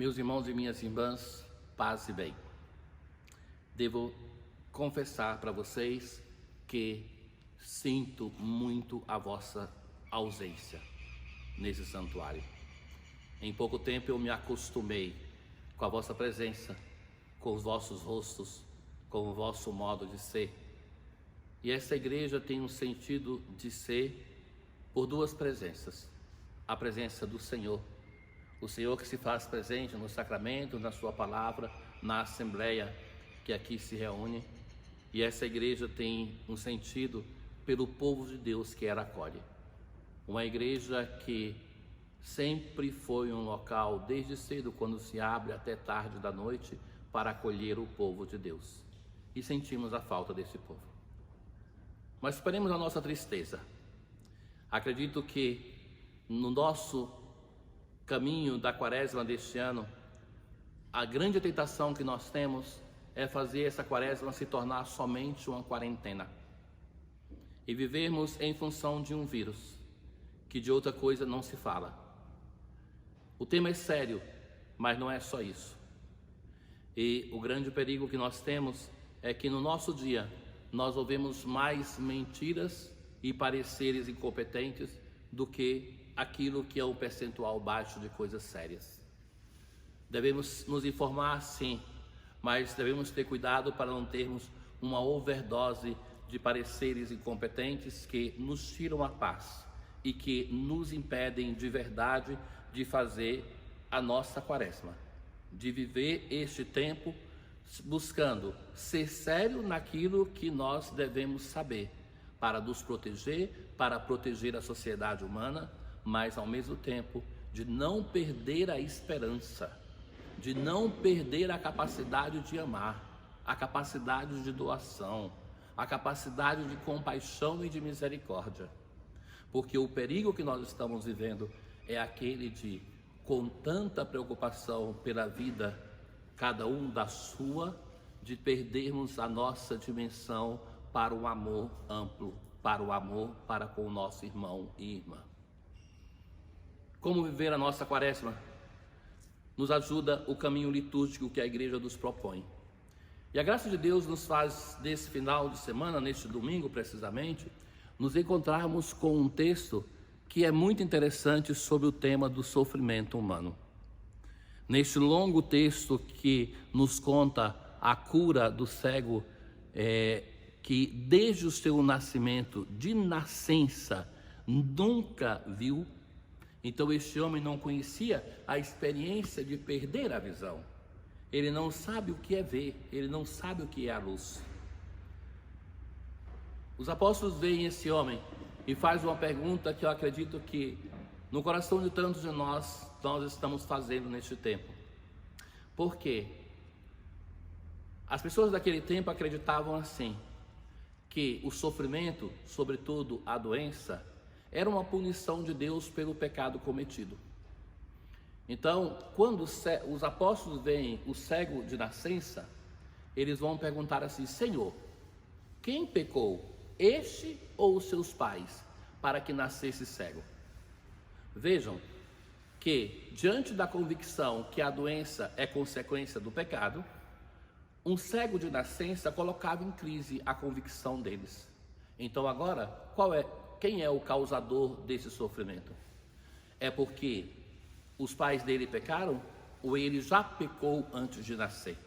Meus irmãos e minhas irmãs, paz e bem. Devo confessar para vocês que sinto muito a vossa ausência nesse santuário. Em pouco tempo eu me acostumei com a vossa presença, com os vossos rostos, com o vosso modo de ser. E essa igreja tem um sentido de ser por duas presenças: a presença do Senhor, o Senhor que se faz presente no sacramento, na sua palavra, na assembleia que aqui se reúne. E essa igreja tem um sentido pelo povo de Deus que ela acolhe. Uma igreja que sempre foi um local, desde cedo, quando se abre até tarde da noite, para acolher o povo de Deus. E sentimos a falta desse povo. Mas esperemos a nossa tristeza. Acredito que no nosso caminho da quaresma deste ano, a grande tentação que nós temos é fazer essa quaresma se tornar somente uma quarentena e vivermos em função de um vírus, que de outra coisa não se fala. O tema é sério, mas não é só isso. E o grande perigo que nós temos é que no nosso dia nós ouvemos mais mentiras e pareceres incompetentes do que aquilo que é um percentual baixo de coisas sérias. Devemos nos informar, sim, mas devemos ter cuidado para não termos uma overdose de pareceres incompetentes que nos tiram a paz e que nos impedem de verdade de fazer a nossa quaresma, de viver este tempo buscando ser sério naquilo que nós devemos saber para nos proteger, para proteger a sociedade humana, mas ao mesmo tempo de não perder a esperança, de não perder a capacidade de amar, a capacidade de doação, a capacidade de compaixão e de misericórdia. Porque o perigo que nós estamos vivendo é aquele de, com tanta preocupação pela vida, cada um da sua, de perdermos a nossa dimensão para o amor amplo, para o amor para com o nosso irmão e irmã. Como viver a nossa quaresma? Nos ajuda o caminho litúrgico que a igreja nos propõe. E a graça de Deus nos faz, nesse final de semana, neste domingo precisamente, nos encontrarmos com um texto que é muito interessante sobre o tema do sofrimento humano. Neste longo texto que nos conta a cura do cego, que desde o seu nascimento, de nascença, nunca viu. Então este homem não conhecia a experiência de perder a visão. Ele não sabe o que é ver, ele não sabe o que é a luz. Os apóstolos veem esse homem e faz uma pergunta que eu acredito que no coração de tantos de nós estamos fazendo neste tempo. Por quê? As pessoas daquele tempo acreditavam assim, que o sofrimento, sobretudo a doença, era uma punição de Deus pelo pecado cometido. Então, quando os apóstolos veem o cego de nascença, eles vão perguntar assim: Senhor, quem pecou, este ou os seus pais, para que nascesse cego? Vejam que, diante da convicção que a doença é consequência do pecado, um cego de nascença colocava em crise a convicção deles. Então agora, quem é o causador desse sofrimento? É porque os pais dele pecaram ou ele já pecou antes de nascer?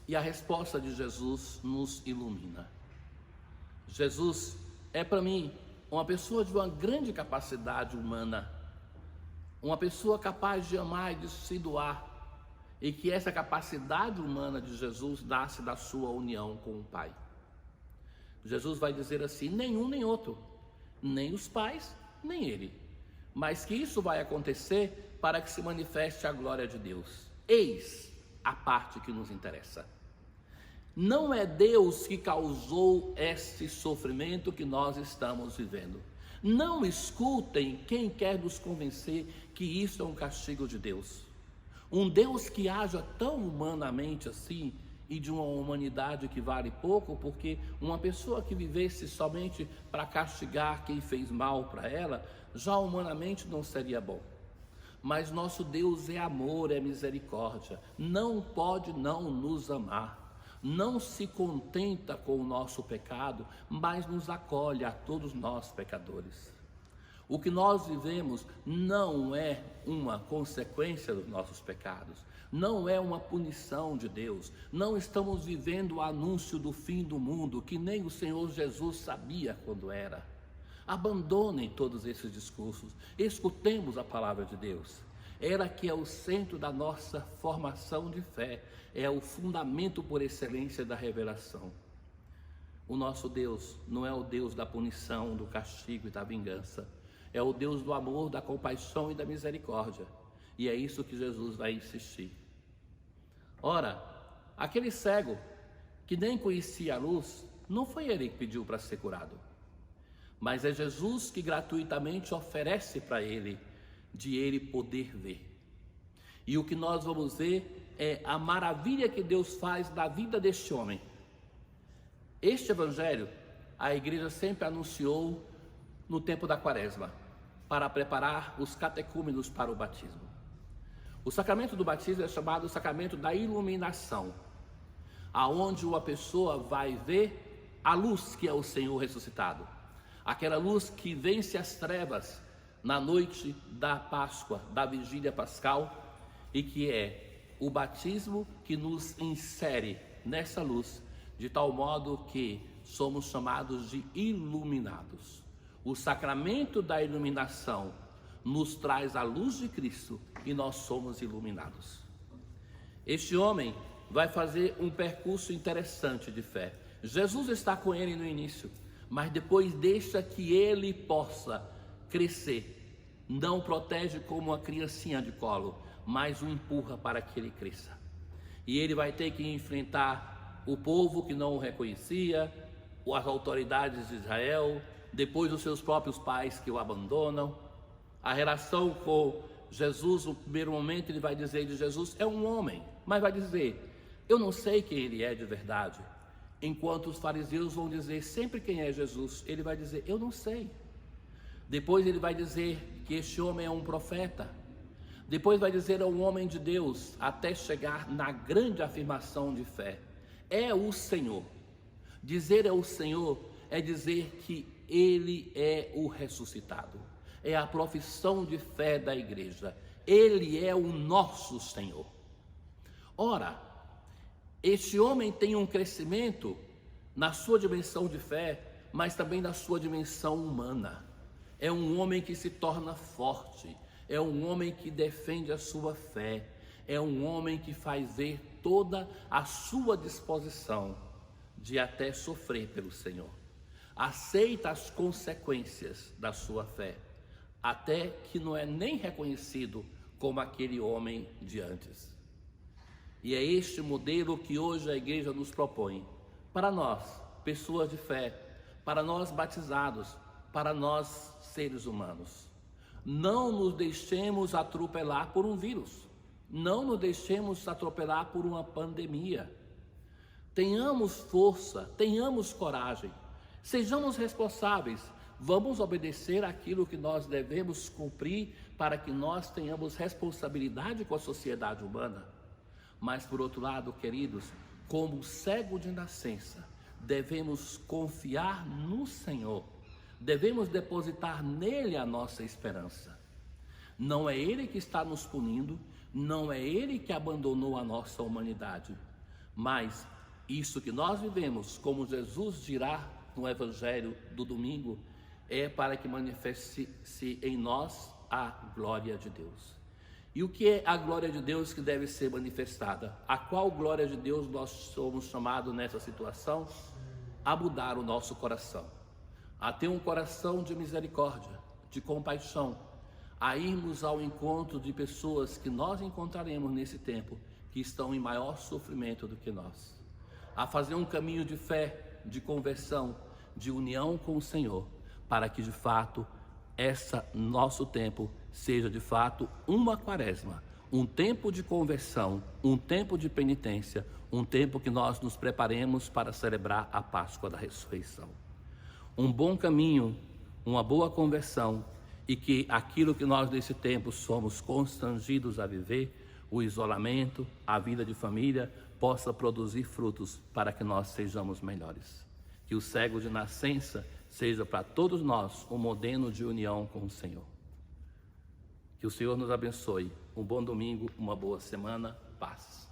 E a resposta de Jesus nos ilumina. Jesus é para mim uma pessoa de uma grande capacidade humana, uma pessoa capaz de amar e de se doar, e que essa capacidade humana de Jesus nasce da sua união com o Pai. Jesus vai dizer assim: nenhum nem outro, nem os pais, nem ele, mas que isso vai acontecer para que se manifeste a glória de Deus. Eis a parte que nos interessa. Não é Deus que causou este sofrimento que nós estamos vivendo. Não escutem quem quer nos convencer que isso é um castigo de Deus. Um Deus que haja tão humanamente assim, e de uma humanidade que vale pouco, porque uma pessoa que vivesse somente para castigar quem fez mal para ela, já humanamente não seria bom. mas nosso Deus é amor, é misericórdia, não pode não nos amar, não se contenta com o nosso pecado, mas nos acolhe a todos nós pecadores. O que nós vivemos não é uma consequência dos nossos pecados, não é uma punição de Deus, não estamos vivendo o anúncio do fim do mundo, que nem o Senhor Jesus sabia quando era. Abandonem todos esses discursos, escutemos a palavra de Deus. Ela que é o centro da nossa formação de fé, é o fundamento por excelência da revelação. O nosso Deus não é o Deus da punição, do castigo e da vingança, é o Deus do amor, da compaixão e da misericórdia, e é isso que Jesus vai insistir. Ora, aquele cego que nem conhecia a luz, não foi ele que pediu para ser curado, mas é Jesus que gratuitamente oferece para ele, de ele poder ver. E o que nós vamos ver é a maravilha que Deus faz na vida deste homem. Este evangelho, a igreja sempre anunciou no tempo da quaresma, para preparar os catecúmenos para o batismo. O sacramento do batismo é chamado o sacramento da iluminação, aonde uma pessoa vai ver a luz que é o Senhor ressuscitado, aquela luz que vence as trevas na noite da Páscoa, da vigília pascal, e que é o batismo que nos insere nessa luz, de tal modo que somos chamados de iluminados. O sacramento da iluminação nos traz a luz de Cristo e nós somos iluminados. Este homem vai fazer um percurso interessante de fé. Jesus está com ele no início, mas depois deixa que ele possa crescer. Não protege como uma criancinha de colo, mas o empurra para que ele cresça. E ele vai ter que enfrentar o povo que não o reconhecia, as autoridades de Israel, depois os seus próprios pais que o abandonam. A relação com Jesus, no primeiro momento ele vai dizer de Jesus, é um homem, mas vai dizer, eu não sei quem ele é de verdade. Enquanto os fariseus vão dizer sempre quem é Jesus, ele vai dizer, eu não sei. Depois ele vai dizer que este homem é um profeta. Depois vai dizer, é um homem de Deus, até chegar na grande afirmação de fé. É o Senhor. Dizer é o Senhor é dizer que ele é o ressuscitado. É a profissão de fé da igreja. Ele é o nosso Senhor. Ora, este homem tem um crescimento na sua dimensão de fé, mas também na sua dimensão humana. É um homem que se torna forte, é um homem que defende a sua fé, é um homem que faz ver toda a sua disposição de até sofrer pelo Senhor. Aceita as consequências da sua fé, até que não é nem reconhecido como aquele homem de antes. E é este modelo que hoje a igreja nos propõe, para nós, pessoas de fé, para nós batizados, para nós seres humanos. Não nos deixemos atropelar por um vírus, não nos deixemos atropelar por uma pandemia. Tenhamos força, tenhamos coragem, sejamos responsáveis, vamos obedecer aquilo que nós devemos cumprir para que nós tenhamos responsabilidade com a sociedade humana. Mas por outro lado, queridos, como cego de nascença, devemos confiar no Senhor, devemos depositar nele a nossa esperança. Não é ele que está nos punindo, não é ele que abandonou a nossa humanidade, mas isso que nós vivemos, como Jesus dirá no Evangelho do domingo, é para que manifeste-se em nós a glória de Deus. E o que é a glória de Deus que deve ser manifestada? A qual glória de Deus nós somos chamados nessa situação? A mudar o nosso coração, a ter um coração de misericórdia, de compaixão, a irmos ao encontro de pessoas que nós encontraremos nesse tempo, que estão em maior sofrimento do que nós, a fazer um caminho de fé, de conversão, de união com o Senhor, para que de fato nosso tempo seja de fato uma quaresma, um tempo de conversão, um tempo de penitência, um tempo que nós nos preparemos para celebrar a Páscoa da ressurreição. Um bom caminho, uma boa conversão e que aquilo que nós nesse tempo somos constrangidos a viver, o isolamento, a vida de família, possa produzir frutos para que nós sejamos melhores. Que o cego de nascença seja para todos nós um modelo de união com o Senhor. Que o Senhor nos abençoe. Um bom domingo, uma boa semana, paz.